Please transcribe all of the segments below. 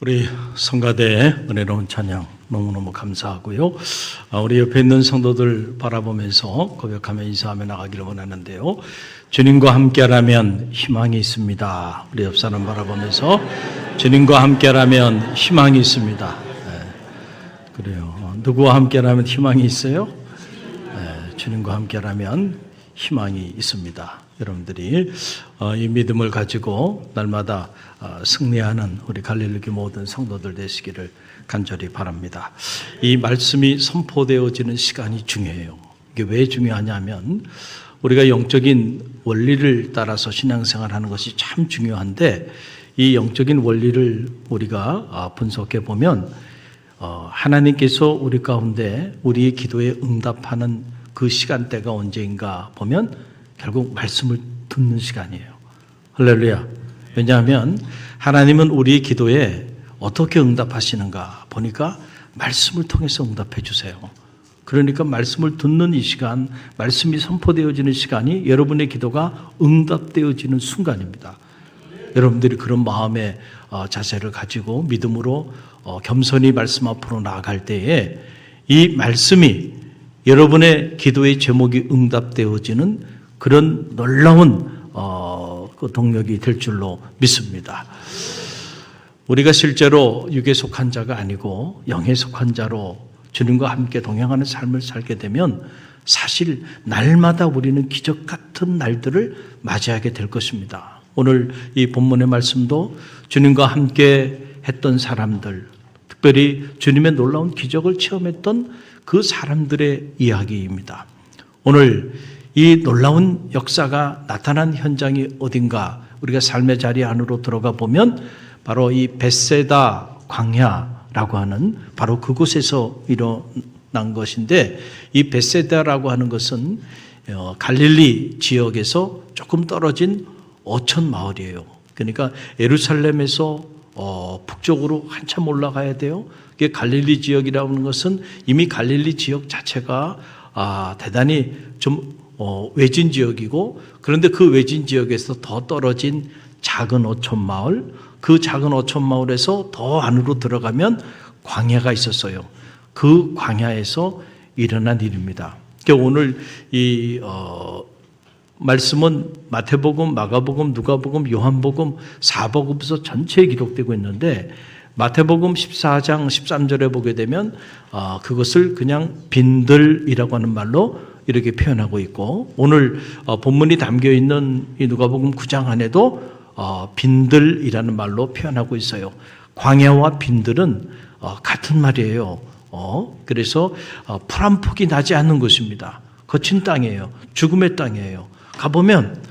우리 성가대의 은혜로운 찬양 너무너무 감사하고요. 우리 옆에 있는 성도들 바라보면서 고백하며 인사하며 나가기를 원하는데요. 주님과 함께라면 희망이 있습니다. 우리 옆 사람 바라보면서 주님과 함께라면 희망이 있습니다. 네, 그래요. 누구와 함께라면 희망이 있어요? 네, 주님과 함께라면 희망이 있습니다. 여러분들이 이 믿음을 가지고 날마다 승리하는 우리 갈릴리 모든 성도들 되시기를 간절히 바랍니다. 이 말씀이 선포되어지는 시간이 중요해요. 이게 왜 중요하냐면 우리가 영적인 원리를 따라서 신앙생활하는 것이 참 중요한데 이 영적인 원리를 우리가 분석해 보면 하나님께서 우리 가운데 우리의 기도에 응답하는 그 시간대가 언제인가 보면 결국 말씀을 듣는 시간이에요. 할렐루야. 왜냐하면 하나님은 우리의 기도에 어떻게 응답하시는가 보니까 말씀을 통해서 응답해 주세요. 그러니까 말씀을 듣는 이 시간, 말씀이 선포되어지는 시간이 여러분의 기도가 응답되어지는 순간입니다. 여러분들이 그런 마음의 자세를 가지고 믿음으로 겸손히 말씀 앞으로 나아갈 때에 이 말씀이 여러분의 기도의 제목이 응답되어지는 그런 놀라운 그 동력이 될 줄로 믿습니다. 우리가 실제로 육에 속한 자가 아니고 영에 속한 자로 주님과 함께 동행하는 삶을 살게 되면 사실 날마다 우리는 기적 같은 날들을 맞이하게 될 것입니다. 오늘 이 본문의 말씀도 주님과 함께 했던 사람들, 특별히 주님의 놀라운 기적을 체험했던 그 사람들의 이야기입니다. 오늘 이 놀라운 역사가 나타난 현장이 어딘가 우리가 삶의 자리 안으로 들어가 보면 바로 이 벳세다 광야라고 하는 바로 그곳에서 일어난 것인데 이 벳세다라고 하는 것은 갈릴리 지역에서 조금 떨어진 어촌 마을이에요. 그러니까 예루살렘에서 북쪽으로 한참 올라가야 돼요. 이게 갈릴리 지역이라고 하는 것은 이미 갈릴리 지역 자체가 대단히 좀 외진 지역이고 그런데 그 외진 지역에서 더 떨어진 작은 어촌 마을, 그 작은 어촌 마을에서 더 안으로 들어가면 광야가 있었어요. 그 광야에서 일어난 일입니다. 오늘 이 말씀은 마태복음, 마가복음, 누가복음, 요한복음, 사복음서 전체에 기록되고 있는데 마태복음 14장 13절에 보게 되면 그것을 그냥 빈들이라고 하는 말로 이렇게 표현하고 있고 오늘 본문이 담겨있는 이 누가복음 9장 안에도 빈들이라는 말로 표현하고 있어요. 광야와 빈들은 같은 말이에요. 그래서 풀 한 폭이 나지 않는 곳입니다. 거친 땅이에요. 죽음의 땅이에요. 가보면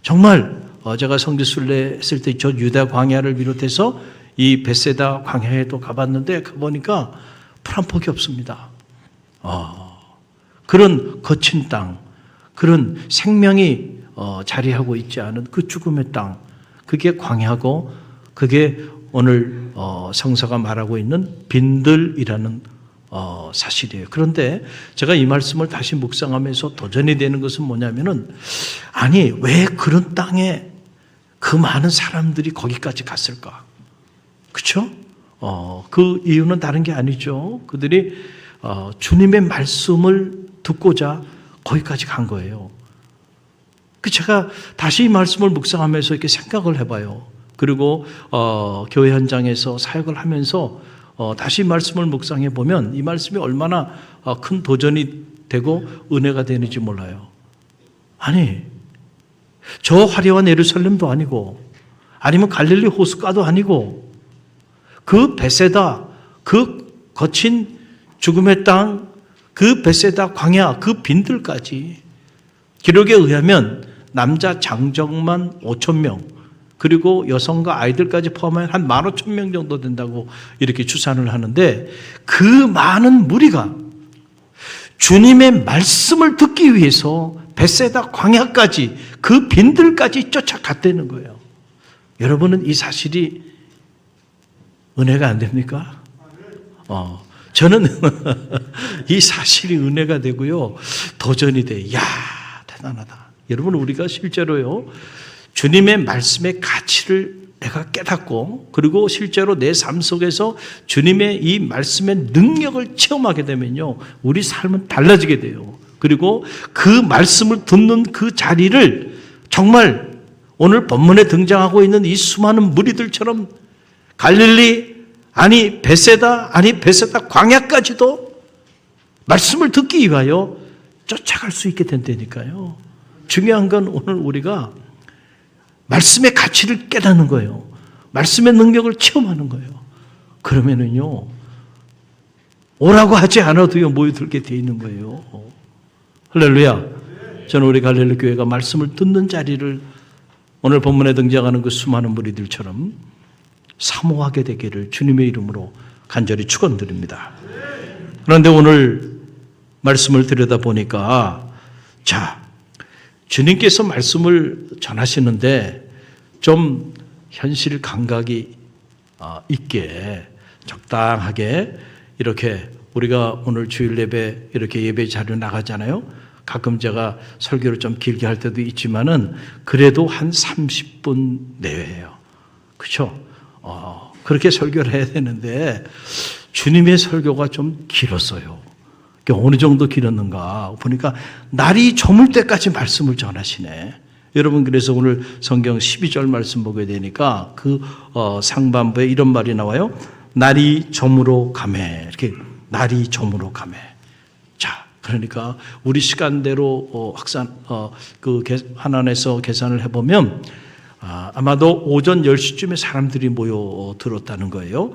정말 제가 성지순례 했을 때 저 유다 광야를 비롯해서 이 벳세다 광야에도 가봤는데 가보니까 풀 한 폭이 없습니다. 그런 거친 땅, 그런 생명이 자리하고 있지 않은 그 죽음의 땅, 그게 광야고 그게 오늘 성서가 말하고 있는 빈들이라는 사실이에요. 그런데 제가 이 말씀을 다시 묵상하면서 도전이 되는 것은 뭐냐면은 아니 왜 그런 땅에 그 많은 사람들이 거기까지 갔을까? 그렇죠? 그 이유는 다른 게 아니죠. 그들이 주님의 말씀을 듣고자 거기까지 간 거예요. 제가 다시 이 말씀을 묵상하면서 이렇게 생각을 해봐요. 그리고 교회 현장에서 사역을 하면서 다시 말씀을 묵상해 보면 이 말씀이 얼마나 큰 도전이 되고 은혜가 되는지 몰라요. 아니 저 화려한 예루살렘도 아니고 아니면 갈릴리 호숫가도 아니고 그 벳세다, 그 거친 죽음의 땅, 그 벳세다 광야, 그 빈들까지 기록에 의하면 남자 장정만 5,000명 그리고 여성과 아이들까지 포함하면 한 15,000명 정도 된다고 이렇게 추산을 하는데 그 많은 무리가 주님의 말씀을 듣기 위해서 벳세다 광야까지 그 빈들까지 쫓아갔다는 거예요. 여러분은 이 사실이 은혜가 안 됩니까? 저는 이 사실이 은혜가 되고요. 도전이 돼. 이야, 대단하다. 여러분, 우리가 실제로요, 주님의 말씀의 가치를 내가 깨닫고 그리고 실제로 내 삶 속에서 주님의 이 말씀의 능력을 체험하게 되면요, 우리 삶은 달라지게 돼요. 그리고 그 말씀을 듣는 그 자리를 정말 오늘 본문에 등장하고 있는 이 수많은 무리들처럼 갈릴리 아니 베세다 광야까지도 말씀을 듣기 위하여 쫓아갈 수 있게 된다니까요. 중요한 건 오늘 우리가 말씀의 가치를 깨닫는 거예요. 말씀의 능력을 체험하는 거예요. 그러면은요, 오라고 하지 않아도요, 모여들게 돼 있는 거예요. 할렐루야. 저는 우리 갈릴리 교회가 말씀을 듣는 자리를 오늘 본문에 등장하는 그 수많은 무리들처럼 사모하게 되기를 주님의 이름으로 간절히 축원드립니다. 그런데 오늘 말씀을 들여다보니까, 자, 주님께서 말씀을 전하시는데 좀 현실 감각이 있게 적당하게 이렇게 우리가 오늘 주일 예배 이렇게 예배 자료 나가잖아요. 가끔 제가 설교를 좀 길게 할 때도 있지만은 그래도 한 30분 내외예요. 그렇죠? 그렇게 설교를 해야 되는데 주님의 설교가 좀 길었어요. 어느 정도 길었는가 보니까 날이 저물 때까지 말씀을 전하시네. 여러분, 그래서 오늘 성경 12절 말씀 보게 되니까 그 상반부에 이런 말이 나와요. 날이 저물어 가매. 이렇게 날이 저물어 가매. 자, 그러니까 우리 시간대로 한안에서 계산을 해보면 아마도 오전 10시쯤에 사람들이 모여 들었다는 거예요.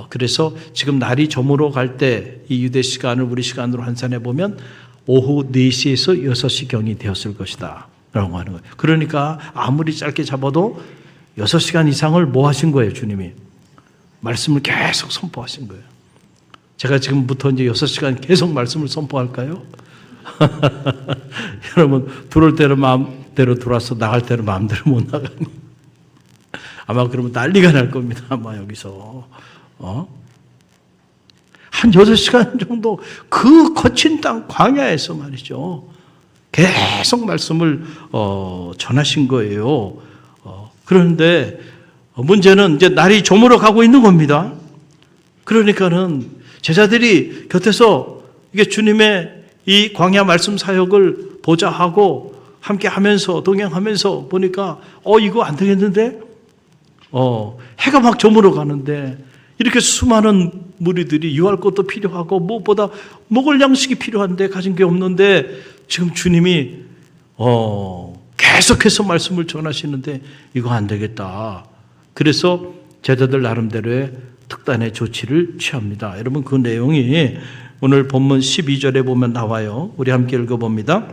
그래서 지금 날이 저물어 갈 때 이 유대 시간을 우리 시간으로 환산해 보면 오후 4시에서 6시경이 되었을 것이다 라고 하는 거예요. 그러니까 아무리 짧게 잡아도 6시간 이상을 뭐 하신 거예요? 주님이 말씀을 계속 선포하신 거예요. 제가 지금부터 이제 6시간 계속 말씀을 선포할까요? 여러분, 들어올 때는 마음대로 들어와서 나갈 때는 마음대로 못 나가니 아마 그러면 난리가 날 겁니다. 아마 여기서 한 6시간 정도 그 거친 땅 광야에서 말이죠, 계속 말씀을 전하신 거예요. 그런데 문제는 이제 날이 저물어 가고 있는 겁니다. 그러니까는 제자들이 곁에서 이게 주님의 이 광야 말씀 사역을 보자 하고 함께 하면서 동행하면서 보니까 이거 안 되겠는데? 해가 막 저물어 가는데 이렇게 수많은 무리들이 유할 것도 필요하고 무엇보다 먹을 양식이 필요한데 가진 게 없는데 지금 주님이 계속해서 말씀을 전하시는데 이거 안 되겠다. 그래서 제자들 나름대로의 특단의 조치를 취합니다. 여러분, 그 내용이 오늘 본문 12절에 보면 나와요. 우리 함께 읽어봅니다.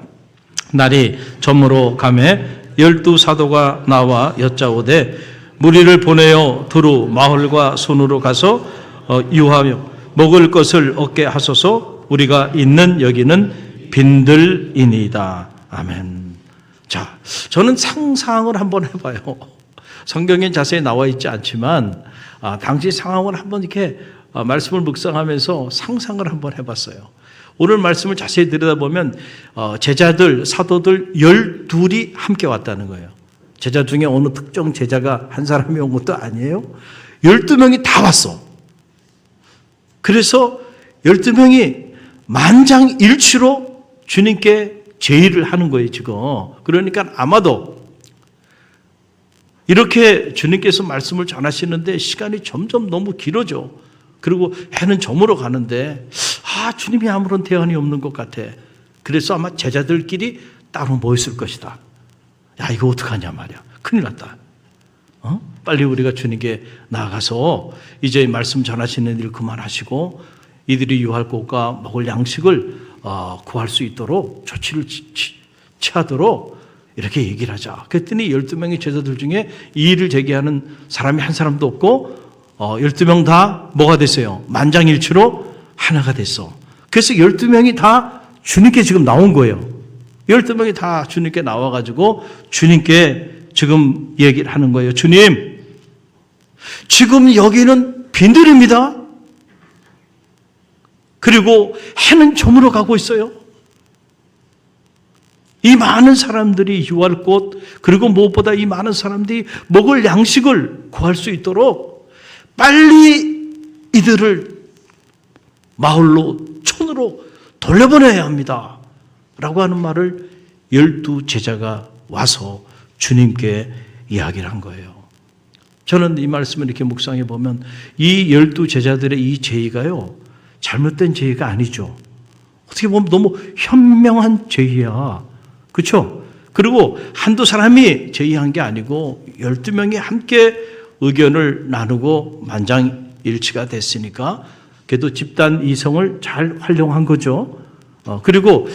날이 저물어 가매 12사도가 나와 여짜오되 무리를 보내어 두루 마을과 손으로 가서 유하며 먹을 것을 얻게 하소서. 우리가 있는 여기는 빈들이니이다. 아멘. 자, 저는 상상을 한번 해봐요. 성경에 자세히 나와 있지 않지만 당시 상황을 한번 이렇게 말씀을 묵상하면서 상상을 한번 해봤어요. 오늘 말씀을 자세히 들여다보면 제자들, 사도들 12이 함께 왔다는 거예요. 제자 중에 어느 특정 제자가 한 사람이 온 것도 아니에요. 12명이 다 왔어. 그래서 12명이 만장일치로 주님께 제의를 하는 거예요, 지금. 그러니까 아마도 이렇게 주님께서 말씀을 전하시는데 시간이 점점 너무 길어져. 그리고 해는 저물어 가는데 주님이 아무런 대안이 없는 것 같아. 그래서 아마 제자들끼리 따로 모였을 것이다. 야, 이거 어떡하냐 말이야. 큰일 났다. 빨리 우리가 주님께 나아가서 이제 말씀 전하시는 일 그만하시고 이들이 유할 곳과 먹을 양식을 구할 수 있도록 조치를 취하도록 이렇게 얘기를 하자. 그랬더니 12명의 제자들 중에 이 일을 제기하는 사람이 한 사람도 없고 12명 다 뭐가 됐어요? 만장일치로 하나가 됐어. 그래서 12명이 다 주님께 지금 나온 거예요. 12명이 다 주님께 나와가지고 주님께 지금 얘기를 하는 거예요. 주님, 지금 여기는 빈들입니다. 그리고 해는 저물어 가고 있어요. 이 많은 사람들이 유할 곳, 그리고 무엇보다 이 많은 사람들이 먹을 양식을 구할 수 있도록 빨리 이들을 마을로, 촌으로 돌려보내야 합니다 라고 하는 말을 12 제자가 와서 주님께 이야기를 한 거예요. 저는 이 말씀을 이렇게 묵상해 보면 이 12 제자들의 이 제의가요, 잘못된 제의가 아니죠. 어떻게 보면 너무 현명한 제의야. 그렇죠? 그리고 한두 사람이 제의한 게 아니고 12명이 함께 의견을 나누고 만장일치가 됐으니까 그래도 집단 이성을 잘 활용한 거죠. 그리고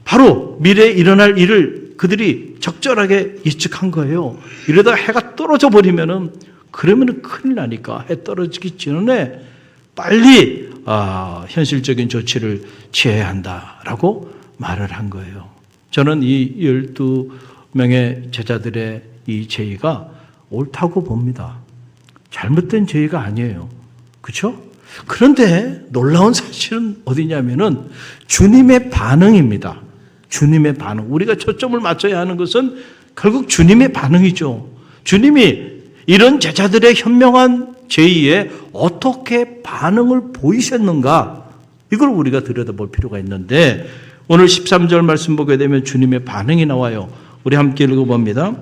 바로 미래에 일어날 일을 그들이 적절하게 예측한 거예요. 이러다 해가 떨어져 버리면은 그러면은 큰일 나니까 해 떨어지기 전에 빨리 현실적인 조치를 취해야 한다라고 말을 한 거예요. 저는 이 12명의 제자들의 이 제의가 옳다고 봅니다. 잘못된 제의가 아니에요. 그렇죠? 그런데 놀라운 사실은 어디냐면은 주님의 반응입니다. 주님의 반응. 우리가 초점을 맞춰야 하는 것은 결국 주님의 반응이죠. 주님이 이런 제자들의 현명한 제의에 어떻게 반응을 보이셨는가, 이걸 우리가 들여다볼 필요가 있는데 오늘 13절 말씀 보게 되면 주님의 반응이 나와요. 우리 함께 읽어봅니다.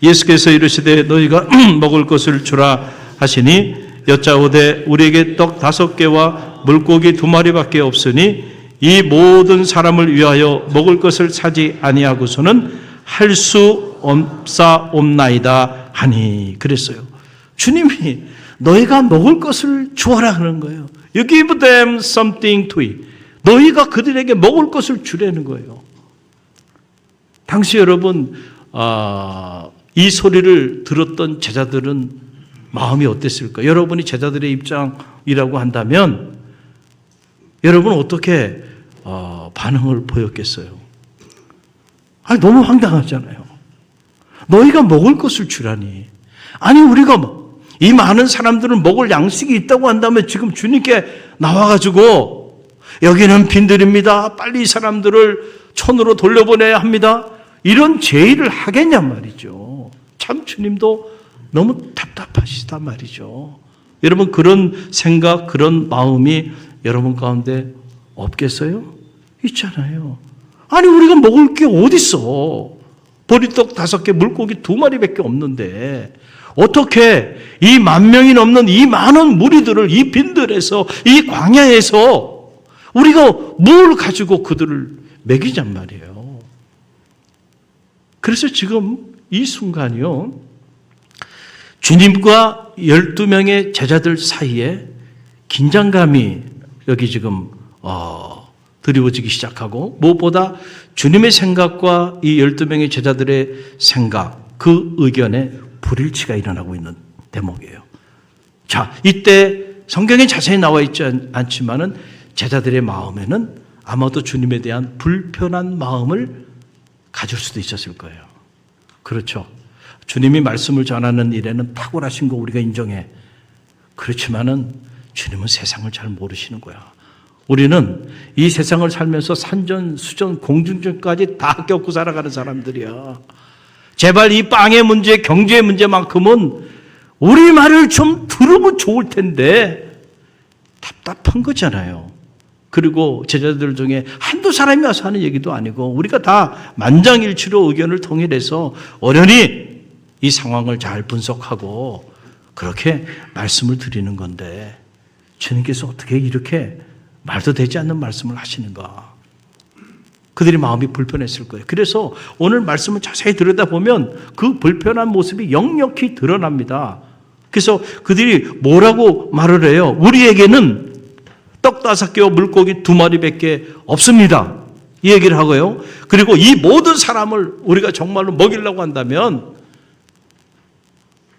예수께서 이르시되 너희가 먹을 것을 주라 하시니 여짜오되 우리에게 떡 5개와 물고기 2마리밖에 없으니 이 모든 사람을 위하여 먹을 것을 사지 아니하고서는 할 수 없사옵나이다 하니 그랬어요. 주님이 너희가 먹을 것을 주어라 하는 거예요. You give them something to eat. 너희가 그들에게 먹을 것을 주라는 거예요. 당시 여러분 이 소리를 들었던 제자들은 마음이 어땠을까? 여러분이 제자들의 입장이라고 한다면 여러분은 어떻게 반응을 보였겠어요? 아니, 너무 황당하잖아요. 너희가 먹을 것을 주라니. 아니, 우리가 이 많은 사람들은 먹을 양식이 있다고 한다면 지금 주님께 나와가지고 여기는 빈들입니다. 빨리 이 사람들을 촌으로 돌려보내야 합니다. 이런 제의를 하겠냔 말이죠. 참 주님도 너무 답답하시단 말이죠. 여러분 그런 생각, 그런 마음이 여러분 가운데 없겠어요? 있잖아요. 아니 우리가 먹을 게 어딨어. 보리떡 5개, 물고기 2마리밖에 없는데 어떻게 이 10,000명이 넘는 이 많은 무리들을 이 빈들에서 이 광야에서 우리가 뭘 가지고 그들을 먹이잔 말이에요. 그래서 지금 이 순간이요, 주님과 12명의 제자들 사이에 긴장감이 여기 지금 드리워지기 시작하고, 무엇보다 주님의 생각과 이 12명의 제자들의 생각, 그 의견에 불일치가 일어나고 있는 대목이에요. 자, 이때 성경에 자세히 나와 있지 않지만은 제자들의 마음에는 아마도 주님에 대한 불편한 마음을 가질 수도 있었을 거예요. 그렇죠. 주님이 말씀을 전하는 일에는 탁월하신 거 우리가 인정해. 그렇지만은 주님은 세상을 잘 모르시는 거야. 우리는 이 세상을 살면서 산전, 수전, 공중전까지 다 겪고 살아가는 사람들이야. 제발 이 빵의 문제, 경제의 문제만큼은 우리 말을 좀 들으면 좋을 텐데 답답한 거잖아요. 그리고 제자들 중에 한두 사람이 와서 하는 얘기도 아니고 우리가 다 만장일치로 의견을 통일해서 어련히 이 상황을 잘 분석하고 그렇게 말씀을 드리는 건데 주님께서 어떻게 이렇게 말도 되지 않는 말씀을 하시는가? 그들의 마음이 불편했을 거예요. 그래서 오늘 말씀을 자세히 들여다보면 그 불편한 모습이 역력히 드러납니다. 그래서 그들이 뭐라고 말을 해요? 우리에게는 떡 5개와 물고기 2마리밖에 없습니다. 이 얘기를 하고요. 그리고 이 모든 사람을 우리가 정말로 먹이려고 한다면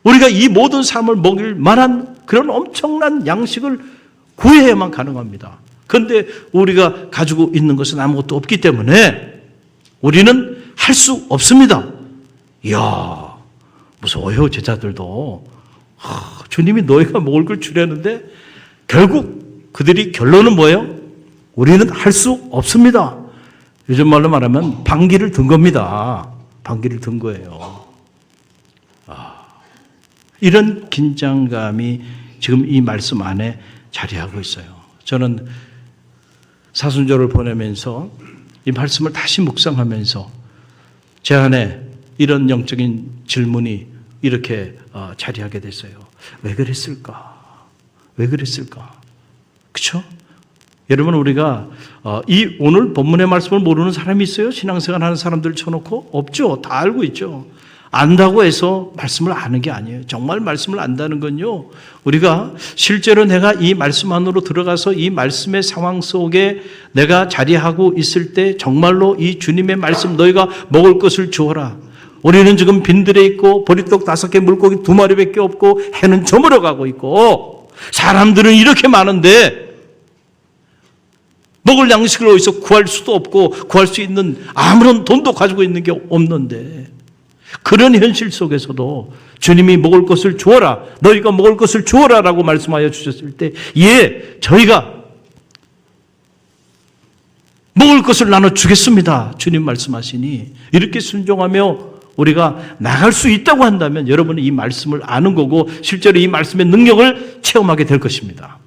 우리가 이 모든 사람을 먹일 만한 그런 엄청난 양식을 구해야만 가능합니다. 그런데 우리가 가지고 있는 것은 아무것도 없기 때문에 우리는 할 수 없습니다. 이야, 무서워요, 제자들도. 주님이 너희가 먹을 걸 주려는데 결국 그들이 결론은 뭐예요? 우리는 할 수 없습니다. 요즘 말로 말하면 방귀를 든 겁니다. 방귀를 든 거예요. 이런 긴장감이 지금 이 말씀 안에 자리하고 있어요. 저는 사순절을 보내면서 이 말씀을 다시 묵상하면서 제 안에 이런 영적인 질문이 이렇게 자리하게 됐어요. 왜 그랬을까? 왜 그랬을까? 그렇죠? 여러분, 우리가 이 오늘 본문의 말씀을 모르는 사람이 있어요? 신앙생활 하는 사람들 쳐놓고? 없죠. 다 알고 있죠. 안다고 해서 말씀을 아는 게 아니에요. 정말 말씀을 안다는 건요, 우리가 실제로 내가 이 말씀 안으로 들어가서 이 말씀의 상황 속에 내가 자리하고 있을 때 정말로 이 주님의 말씀, 너희가 먹을 것을 주어라. 우리는 지금 빈들에 있고 보리떡 5개, 물고기 2마리밖에 없고 해는 저물어 가고 있고 사람들은 이렇게 많은데 먹을 양식을 어디서 구할 수도 없고 구할 수 있는 아무런 돈도 가지고 있는 게 없는데, 그런 현실 속에서도 주님이 먹을 것을 주어라, 너희가 먹을 것을 주어라 라고 말씀하여 주셨을 때, 예, 저희가 먹을 것을 나눠주겠습니다, 주님 말씀하시니 이렇게 순종하며 우리가 나갈 수 있다고 한다면 여러분은 이 말씀을 아는 거고 실제로 이 말씀의 능력을 체험하게 될 것입니다.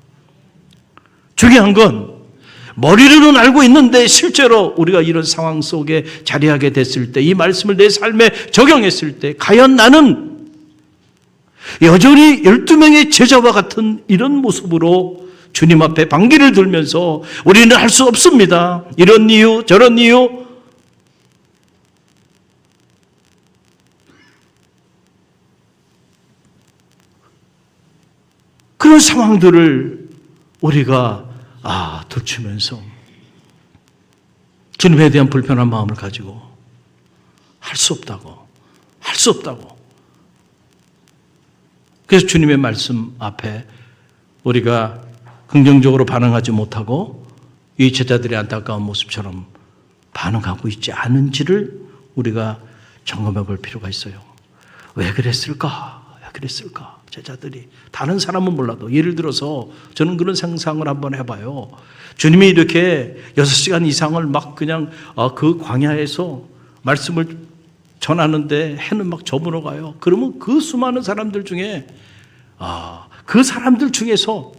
중요한 건 머리로는 알고 있는데 실제로 우리가 이런 상황 속에 자리하게 됐을 때, 이 말씀을 내 삶에 적용했을 때 과연 나는 여전히 12명의 제자와 같은 이런 모습으로 주님 앞에 방귀를 들면서 우리는 할 수 없습니다, 이런 이유 저런 이유, 그런 상황들을 우리가 들추면서 주님에 대한 불편한 마음을 가지고 할 수 없다고. 그래서 주님의 말씀 앞에 우리가 긍정적으로 반응하지 못하고 이 제자들의 안타까운 모습처럼 반응하고 있지 않은지를 우리가 점검해 볼 필요가 있어요. 왜 그랬을까? 제자들이, 다른 사람은 몰라도, 예를 들어서 저는 그런 상상을 한번 해봐요. 주님이 이렇게 6시간 이상을 막 그냥 그 광야에서 말씀을 전하는데 해는 막 저물어 가요. 그러면 그 수많은 사람들 중에 그 사람들 중에서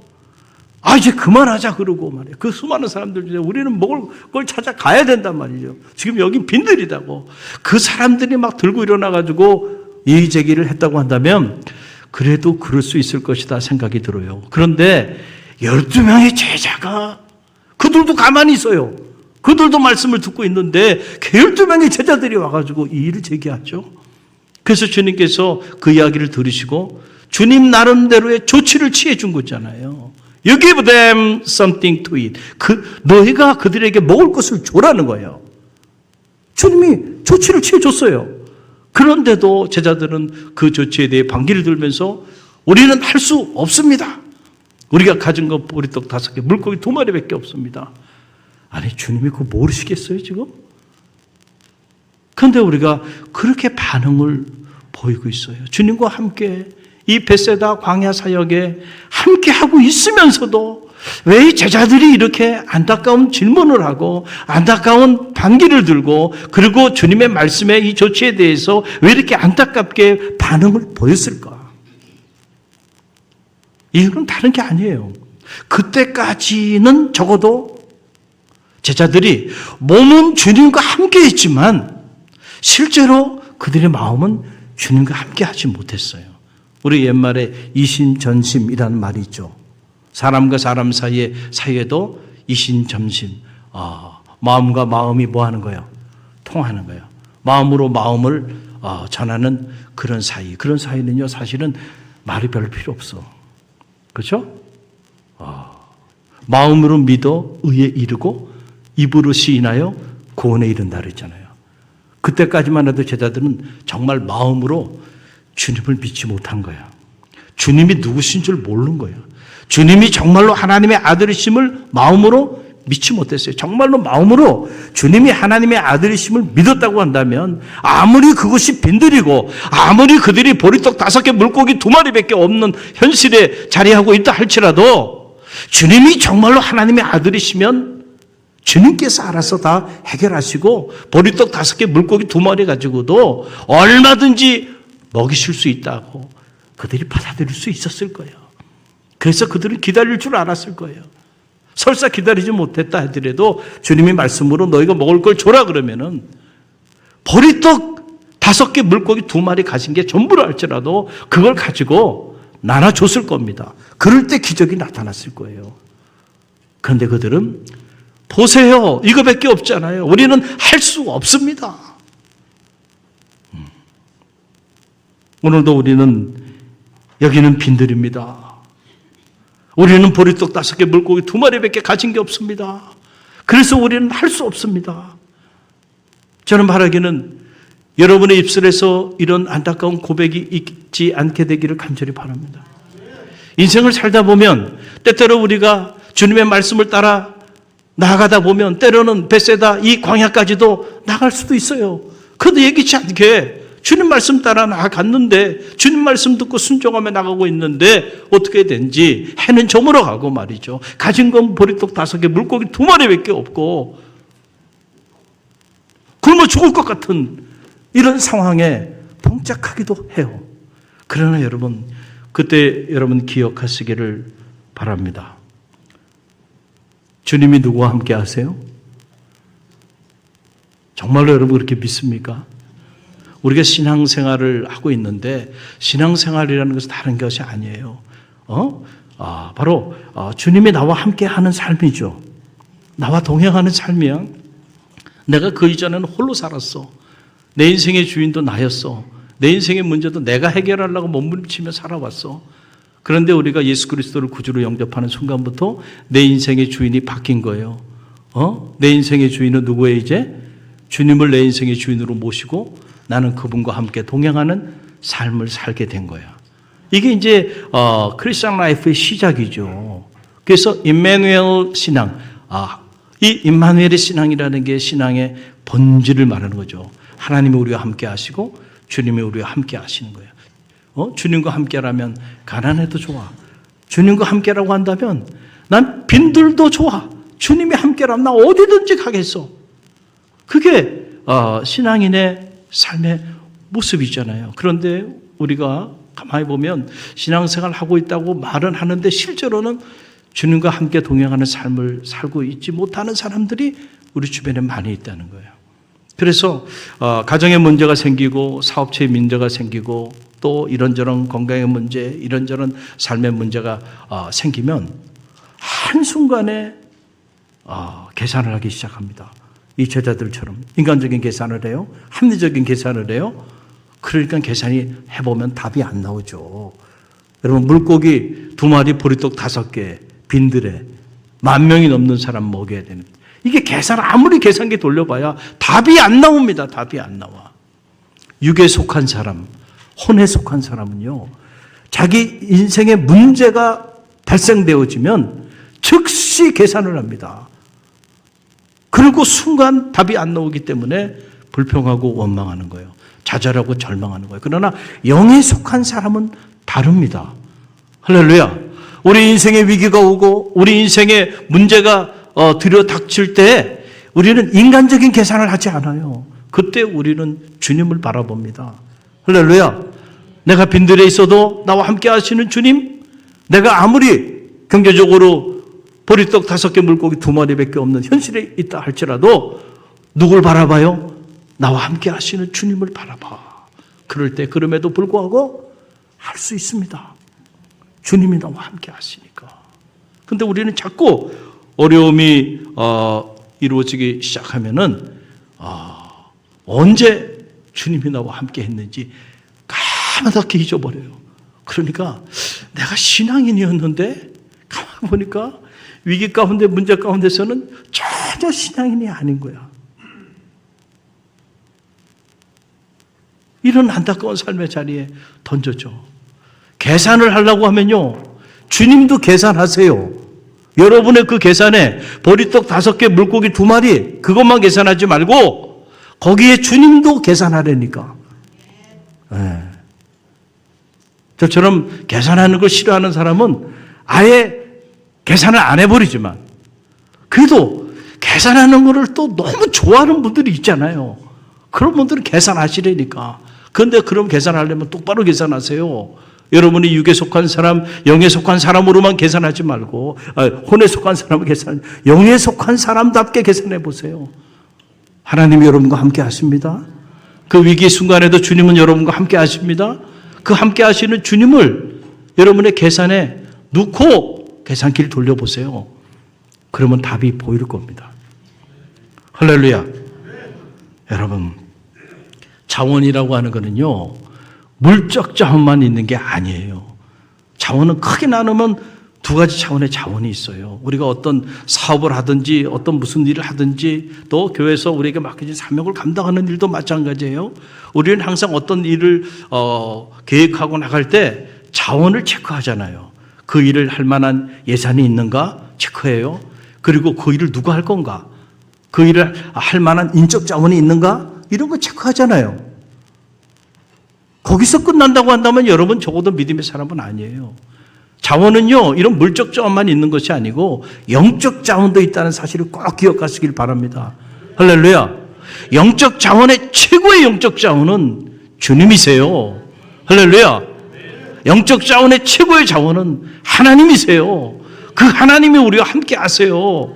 이제 그만하자 그러고 말이에요. 그 수많은 사람들 중에 우리는 먹을 걸 찾아가야 된단 말이죠. 지금 여기 빈들이다고. 그 사람들이 막 들고 일어나가지고 이의제기를 했다고 한다면 그래도 그럴 수 있을 것이다 생각이 들어요. 그런데 12명의 제자가, 그들도 가만히 있어요. 그들도 말씀을 듣고 있는데 12명의 제자들이 와가지고 이의를 제기하죠. 그래서 주님께서 그 이야기를 들으시고 주님 나름대로의 조치를 취해 준 거잖아요. You give them something to eat. 너희가 그들에게 먹을 것을 줘라는 거예요. 주님이 조치를 취해 줬어요. 그런데도 제자들은 그 조치에 대해 방귀를 들면서 우리는 할 수 없습니다. 우리가 가진 거 보리떡 5개, 물고기 2마리밖에 없습니다. 아니, 주님이 그거 모르시겠어요 지금? 그런데 우리가 그렇게 반응을 보이고 있어요. 주님과 함께 이 벳세다 광야 사역에 함께 하고 있으면서도 왜 이 제자들이 이렇게 안타까운 질문을 하고 안타까운 반기를 들고, 그리고 주님의 말씀의 이 조치에 대해서 왜 이렇게 안타깝게 반응을 보였을까? 이유는 다른 게 아니에요. 그때까지는 적어도 제자들이 몸은 주님과 함께 했지만 실제로 그들의 마음은 주님과 함께 하지 못했어요. 우리 옛말에 이신전심이라는 말이 있죠. 사람과 사람 사이에도 이신전심, 마음과 마음이 뭐 하는 거예요? 통하는 거예요. 마음으로 마음을 전하는 그런 사이. 그런 사이는요, 사실은 말이 별 필요 없어. 그렇죠? 마음으로 믿어 의에 이르고 입으로 시인하여 구원에 이른다 그랬잖아요. 그때까지만 해도 제자들은 정말 마음으로 주님을 믿지 못한 거야. 주님이 누구신 줄 모르는 거야. 주님이 정말로 하나님의 아들이심을 마음으로 믿지 못했어요. 정말로 마음으로 주님이 하나님의 아들이심을 믿었다고 한다면 아무리 그것이 빈들이고 아무리 그들이 보리떡 5개, 물고기 2마리밖에 없는 현실에 자리하고 있다 할지라도 주님이 정말로 하나님의 아들이시면 주님께서 알아서 다 해결하시고 보리떡 5개 물고기 2마리 가지고도 얼마든지 먹이실 수 있다고 그들이 받아들일 수 있었을 거예요. 그래서 그들은 기다릴 줄 알았을 거예요. 설사 기다리지 못했다 하더라도 주님이 말씀으로 너희가 먹을 걸 줘라 그러면은 보리떡 5개 물고기 2마리 가진 게 전부라 할지라도 그걸 가지고 나눠줬을 겁니다. 그럴 때 기적이 나타났을 거예요. 그런데 그들은 보세요. 이거밖에 없잖아요. 우리는 할 수 없습니다. 오늘도 우리는 여기는 빈들입니다. 우리는 보리떡 5개 물고기 2마리밖에 가진 게 없습니다. 그래서 우리는 할 수 없습니다. 저는 바라기는 여러분의 입술에서 이런 안타까운 고백이 있지 않게 되기를 간절히 바랍니다. 인생을 살다 보면 때때로 우리가 주님의 말씀을 따라 나아가다 보면 때로는 베세다 이 광야까지도 나갈 수도 있어요. 그래도 예기치 않게 주님 말씀 따라 나아갔는데 주님 말씀 듣고 순종하며 나가고 있는데 어떻게 된지 해는 저물어 가고 말이죠. 가진 건 보리떡 5개 물고기 2마리밖에 없고 굶어 죽을 것 같은 이런 상황에 봉착하기도 해요. 그러나 여러분 그때 여러분 기억하시기를 바랍니다. 주님이 누구와 함께 하세요? 정말로 여러분 그렇게 믿습니까? 우리가 신앙생활을 하고 있는데 신앙생활이라는 것은 다른 것이 아니에요. 바로 주님이 나와 함께 하는 삶이죠. 나와 동행하는 삶이야. 내가 그 이전에는 홀로 살았어. 내 인생의 주인도 나였어. 내 인생의 문제도 내가 해결하려고 몸부림치며 살아왔어. 그런데 우리가 예수 그리스도를 구주로 영접하는 순간부터 내 인생의 주인이 바뀐 거예요. 내 인생의 주인은 누구예요 이제? 주님을 내 인생의 주인으로 모시고 나는 그분과 함께 동행하는 삶을 살게 된 거야. 이게 이제 크리스천 라이프의 시작이죠. 그래서 임마누엘 신앙, 이 임마누엘의 신앙이라는 게 신앙의 본질을 말하는 거죠. 하나님이 우리와 함께 하시고 주님이 우리와 함께 하시는 거예요. 주님과 함께라면 가난해도 좋아. 주님과 함께라고 한다면 난 빈들도 좋아. 주님이 함께라면 나 어디든지 가겠어. 그게 신앙인의 삶의 모습이잖아요. 그런데 우리가 가만히 보면 신앙생활 하고 있다고 말은 하는데 실제로는 주님과 함께 동행하는 삶을 살고 있지 못하는 사람들이 우리 주변에 많이 있다는 거예요. 그래서 가정에 문제가 생기고 사업체에 문제가 생기고 또 이런저런 건강의 문제, 이런저런 삶의 문제가 생기면 한순간에 계산을 하기 시작합니다. 이 제자들처럼 인간적인 계산을 해요. 합리적인 계산을 해요. 그러니까 계산이 해보면 답이 안 나오죠. 여러분 물고기 2마리 보리떡 5개 빈들에 10,000명이 넘는 사람 먹여야 되는 이게 계산 아무리 계산기 돌려봐야 답이 안 나옵니다. 답이 안 나와. 육에 속한 사람, 혼에 속한 사람은요. 자기 인생에 문제가 발생되어지면 즉시 계산을 합니다. 그리고 순간 답이 안 나오기 때문에 불평하고 원망하는 거예요. 좌절하고 절망하는 거예요. 그러나 영에 속한 사람은 다릅니다. 할렐루야. 우리 인생에 위기가 오고 우리 인생에 문제가 들여닥칠 때 우리는 인간적인 계산을 하지 않아요. 그때 우리는 주님을 바라봅니다. 할렐루야. 내가 빈들에 있어도 나와 함께 하시는 주님, 내가 아무리 경제적으로 보리떡 5개 물고기 2마리밖에 없는 현실에 있다 할지라도 누굴 바라봐요? 나와 함께 하시는 주님을 바라봐. 그럴 때 그럼에도 불구하고 할 수 있습니다. 주님이 나와 함께 하시니까. 근데 우리는 자꾸 어려움이 이루어지기 시작하면은 언제 주님이 나와 함께 했는지 까맣게 잊어버려요. 그러니까 내가 신앙인이었는데 가만 보니까 위기 가운데 문제 가운데서는 전혀 신앙인이 아닌 거야. 이런 안타까운 삶의 자리에 던져줘. 계산을 하려고 하면요. 주님도 계산하세요. 여러분의 그 계산에 보리떡 5개 물고기 2마리 그것만 계산하지 말고 거기에 주님도 계산하라니까. 네. 저처럼 계산하는 걸 싫어하는 사람은 아예 계산을 안 해버리지만 그래도 계산하는 거를 또 너무 좋아하는 분들이 있잖아요. 그런 분들은 계산하시라니까. 그런데 그럼 계산하려면 똑바로 계산하세요. 여러분이 육에 속한 사람, 영에 속한 사람으로만 계산하지 말고, 혼에 속한 사람을 영에 속한 사람답게 계산해 보세요. 하나님이 여러분과 함께 하십니다. 그 위기 순간에도 주님은 여러분과 함께 하십니다. 그 함께 하시는 주님을 여러분의 계산에 넣고 계산기를 돌려보세요. 그러면 답이 보일 겁니다. 할렐루야. 여러분, 자원이라고 하는 거는요, 물적 자원만 있는 게 아니에요. 자원은 크게 나누면 두 가지 차원의 자원이 있어요. 우리가 어떤 사업을 하든지 어떤 무슨 일을 하든지 또 교회에서 우리에게 맡겨진 사명을 감당하는 일도 마찬가지예요. 우리는 항상 어떤 일을 계획하고 나갈 때 자원을 체크하잖아요. 그 일을 할 만한 예산이 있는가 체크해요. 그리고 그 일을 누가 할 건가, 그 일을 할 만한 인적 자원이 있는가, 이런 거 체크하잖아요. 거기서 끝난다고 한다면 여러분 적어도 믿음의 사람은 아니에요. 자원은요, 이런 물적 자원만 있는 것이 아니고 영적 자원도 있다는 사실을 꼭 기억하시길 바랍니다. 할렐루야. 영적 자원의 최고의 영적 자원은 주님이세요. 할렐루야. 영적 자원의 최고의 자원은 하나님이세요. 그 하나님이 우리와 함께 하세요.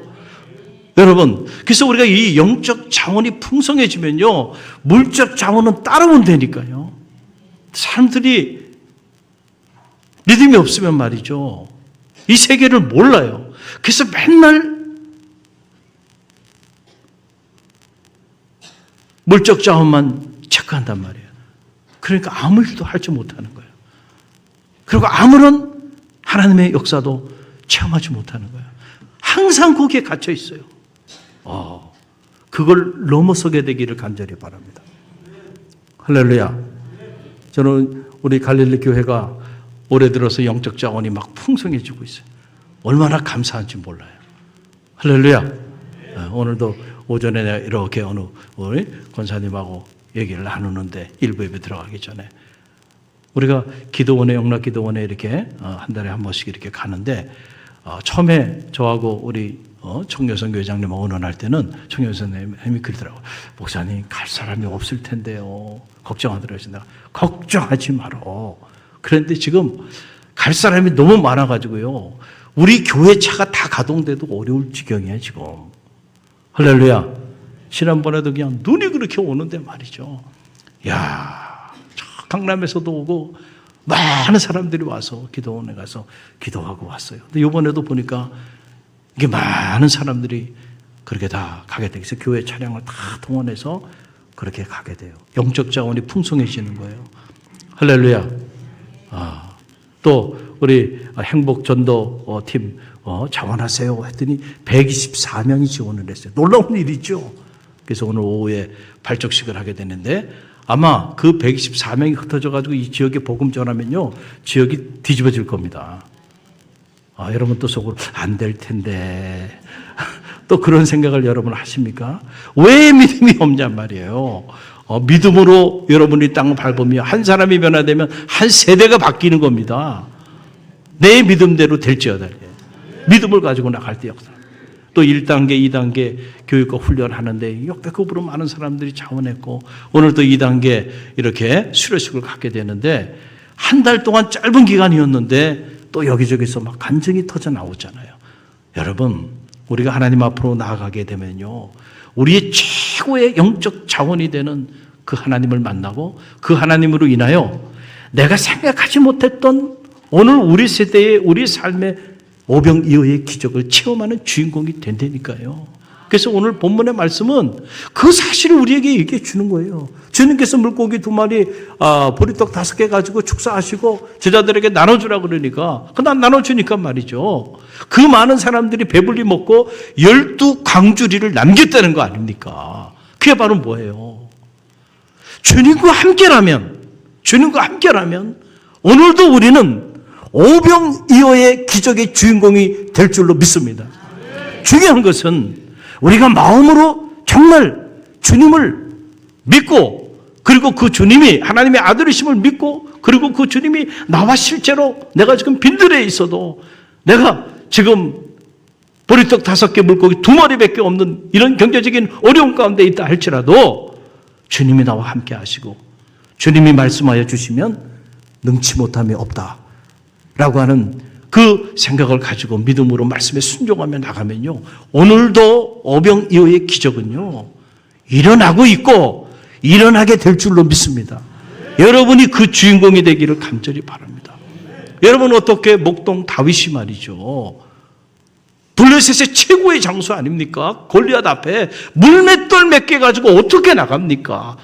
여러분, 그래서 우리가 이 영적 자원이 풍성해지면요, 물적 자원은 따라오면 되니까요. 사람들이 믿음이 없으면 말이죠, 이 세계를 몰라요. 그래서 맨날 물적 자원만 체크한단 말이에요. 그러니까 아무 일도 하지 못하는 거예요. 그리고 아무런 하나님의 역사도 체험하지 못하는 거예요. 항상 거기에 갇혀 있어요. 그걸 넘어서게 되기를 간절히 바랍니다. 할렐루야. 저는 우리 갈릴리 교회가 올해 들어서 영적 자원이 막 풍성해지고 있어요. 얼마나 감사한지 몰라요. 할렐루야. 오늘도 오전에 내가 이렇게 우리 권사님하고 얘기를 나누는데, 일부 예배 들어가기 전에 우리가 기도원에, 영락 기도원에 이렇게 한 달에 한 번씩 이렇게 가는데, 처음에 저하고 우리 청교선 교회장님하고 의논할 때는 청교선 선생님이 그러더라고요. 목사님, 갈 사람이 없을 텐데요. 걱정하더라고요. 내가 걱정하지 마라. 그런데 지금 갈 사람이 너무 많아가지고요, 우리 교회 차가 다 가동돼도 어려울 지경이에요 지금. 할렐루야. 지난번에도 그냥 눈이 그렇게 오는데 말이죠. 야, 강남에서도 오고 많은 사람들이 와서 기도원에 가서 기도하고 왔어요. 근데 이번에도 보니까 이게 많은 사람들이 그렇게 다 가게 되겠어요. 교회 차량을 다 동원해서 그렇게 가게 돼요. 영적 자원이 풍성해지는 거예요. 할렐루야. 또 우리 행복전도 팀 자원하세요 했더니 124명이 지원을 했어요. 놀라운 일이죠. 그래서 오늘 오후에 발족식을 하게 되는데, 아마 그 124명이 흩어져 가지고 이 지역에 복음 전하면요, 지역이 뒤집어질 겁니다. 여러분 또 속으로 안 될 텐데 또 그런 생각을 여러분 하십니까? 왜 믿음이 없냔 말이에요. 믿음으로 여러분이 땅을 밟으며 한 사람이 변화되면 한 세대가 바뀌는 겁니다. 내 믿음대로 될지어다. 믿음을 가지고 나갈 때 역사. 또 1단계, 2단계 교육과 훈련하는데 역대급으로 많은 사람들이 자원했고, 오늘 또 2단계 이렇게 수료식을 갖게 되는데, 한 달 동안 짧은 기간이었는데 또 여기저기서 막 간증이 터져 나오잖아요. 여러분, 우리가 하나님 앞으로 나아가게 되면요, 우리의 최고의 영적 자원이 되는 그 하나님을 만나고 그 하나님으로 인하여 내가 생각하지 못했던 오늘 우리 세대의, 우리 삶의 오병이어의 기적을 체험하는 주인공이 된다니까요. 그래서 오늘 본문의 말씀은 그 사실을 우리에게 얘기해 주는 거예요. 주님께서 물고기 2마리, 보리떡 5개 가지고 축사하시고 제자들에게 나눠주라 그러니까, 그냥 나눠주니까 말이죠, 그 많은 사람들이 배불리 먹고 12광주리를 남겼다는 거 아닙니까? 그게 바로 뭐예요? 주님과 함께라면 오늘도 우리는 오병이어의 기적의 주인공이 될 줄로 믿습니다. 중요한 것은 우리가 마음으로 정말 주님을 믿고, 그리고 그 주님이 하나님의 아들이심을 믿고, 그리고 그 주님이 나와 실제로 내가 지금 빈들에 있어도, 내가 지금 보리떡 5개, 물고기 2마리밖에 없는 이런 경제적인 어려움 가운데 있다 할지라도 주님이 나와 함께 하시고 주님이 말씀하여 주시면 능치 못함이 없다라고 하는 그 생각을 가지고 믿음으로 말씀에 순종하며 나가면요, 오늘도 오병이어의 기적은요 일어나고 있고 일어나게 될 줄로 믿습니다. 여러분이 그 주인공이 되기를 간절히 바랍니다. 여러분, 어떻게 목동 다윗이 말이죠, 블레셋의 최고의 장수 아닙니까? 골리앗 앞에 물맷돌 몇 개 가지고 어떻게 나갑니까?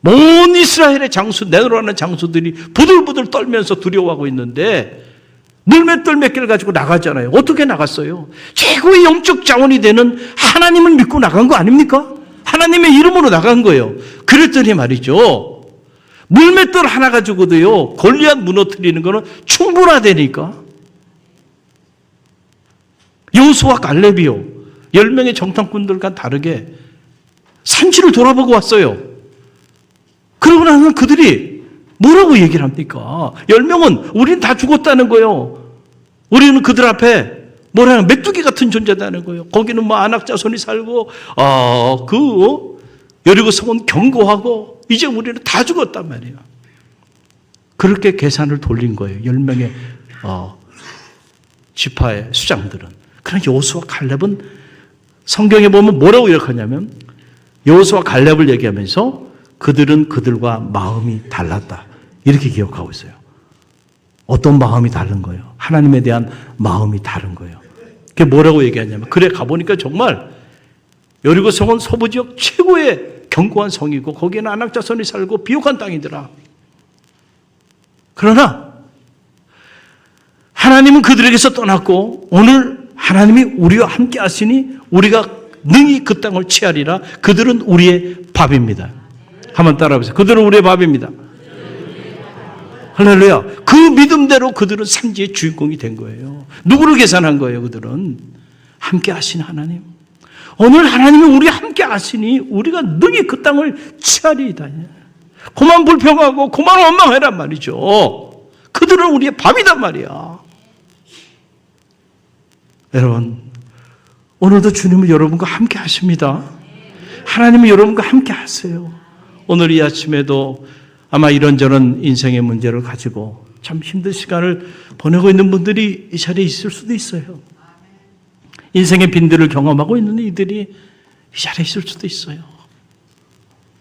온 이스라엘의 장수, 내노라는 장수들이 부들부들 떨면서 두려워하고 있는데 물맷돌 몇 개를 가지고 나가잖아요. 어떻게 나갔어요? 최고의 영적 자원이 되는 하나님을 믿고 나간 거 아닙니까? 하나님의 이름으로 나간 거예요. 그랬더니 말이죠, 물맷돌 하나 가지고도요 골리앗 무너뜨리는 거는 충분하다니까. 여호수아 갈렙이요 10명의 정탐꾼들과 다르게 산지를 돌아보고 왔어요. 그러고 나서 그들이 뭐라고 얘기를 합니까? 10명은 우리는 다 죽었다는 거예요. 우리는 그들 앞에 뭐라는 메뚜기 같은 존재다는 거예요. 거기는 뭐 안악자손이 살고 여리고 성은 견고하고 이제 우리는 다 죽었단 말이에요. 그렇게 계산을 돌린 거예요. 10명의 지파의 수장들은. 그러나 여호수아 갈렙은 성경에 보면 뭐라고 기록하냐면, 여호수아 갈렙을 얘기하면서 그들은 그들과 마음이 달랐다 이렇게 기억하고 있어요. 어떤 마음이 다른 거예요? 하나님에 대한 마음이 다른 거예요. 그게 뭐라고 얘기하냐면, 그래 가보니까 정말 여리고 성은 서부 지역 최고의 견고한 성이고 거기에는 안악자손이 살고 비옥한 땅이더라. 그러나 하나님은 그들에게서 떠났고 오늘 하나님이 우리와 함께 하시니 우리가 능히 그 땅을 취하리라. 그들은 우리의 밥입니다. 한번 따라해보세요. 그들은 우리의 밥입니다. 할렐루야. 그 믿음대로 그들은 산지의 주인공이 된 거예요. 누구를 계산한 거예요? 그들은 함께 하신 하나님. 오늘 하나님이 우리와 함께 하시니 우리가 능히 그 땅을 취하리이다. 그만 불평하고 그만 원망해란 말이죠. 그들은 우리의 밥이단 말이야. 여러분, 오늘도 주님은 여러분과 함께 하십니다. 하나님은 여러분과 함께 하세요. 오늘 이 아침에도 아마 이런저런 인생의 문제를 가지고 참 힘든 시간을 보내고 있는 분들이 이 자리에 있을 수도 있어요. 인생의 빈들을 경험하고 있는 이들이 이 자리에 있을 수도 있어요.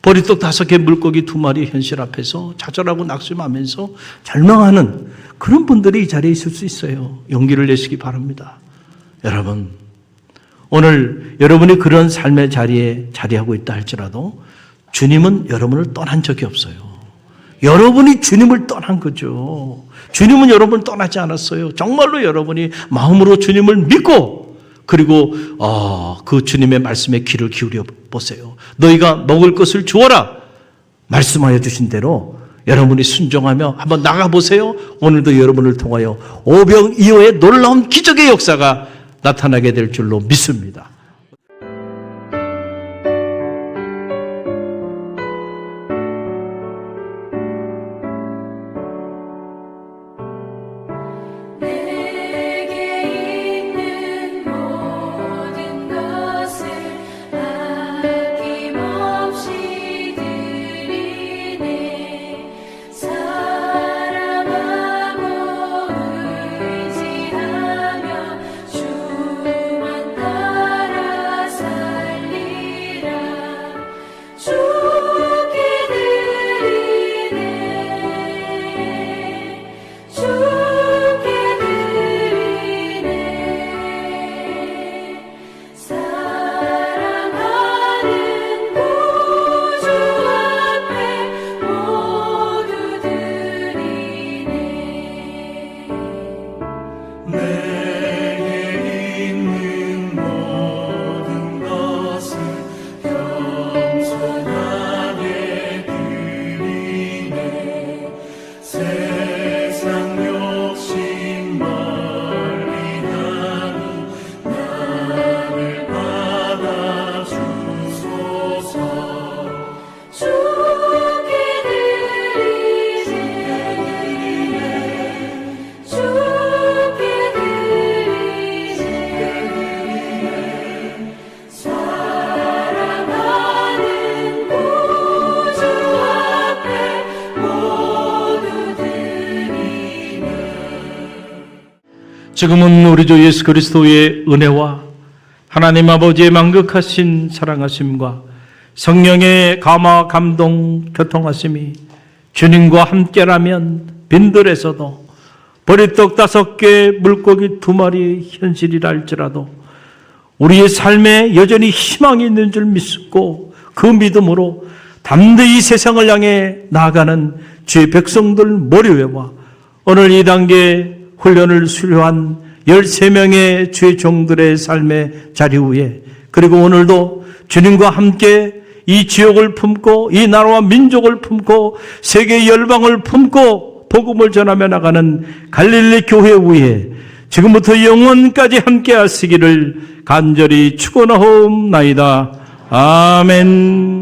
보리떡 5개, 물고기 2마리 현실 앞에서 좌절하고 낙심하면서 절망하는 그런 분들이 이 자리에 있을 수 있어요. 용기를 내시기 바랍니다. 여러분, 오늘 여러분이 그런 삶의 자리에 자리하고 있다 할지라도 주님은 여러분을 떠난 적이 없어요. 여러분이 주님을 떠난 거죠. 주님은 여러분을 떠나지 않았어요. 정말로 여러분이 마음으로 주님을 믿고 그리고 그 주님의 말씀에 귀를 기울여 보세요. 너희가 먹을 것을 주어라 말씀하여 주신 대로 여러분이 순종하며 한번 나가보세요. 오늘도 여러분을 통하여 오병이어의 놀라운 기적의 역사가 나타나게 될 줄로 믿습니다. 주만 따라 지금은 우리 주 예수 그리스도의 은혜와 하나님 아버지의 만극하신 사랑하심과 성령의 감화 감동 교통하심이 주님과 함께라면 빈들에서도 보리떡 5개 물고기 2마리 현실이라 할지라도 우리의 삶에 여전히 희망이 있는 줄 믿고 그 믿음으로 담대히 세상을 향해 나아가는 주의 백성들 모리회와 오늘 이 단계 훈련을 수료한 13명의 주의 종들의 삶의 자리 위에 그리고 오늘도 주님과 함께 이 지역을 품고 이 나라와 민족을 품고 세계 열방을 품고 복음을 전하며 나가는 갈릴리 교회 위에 지금부터 영원까지 함께 하시기를 간절히 축원하옵나이다. 아멘.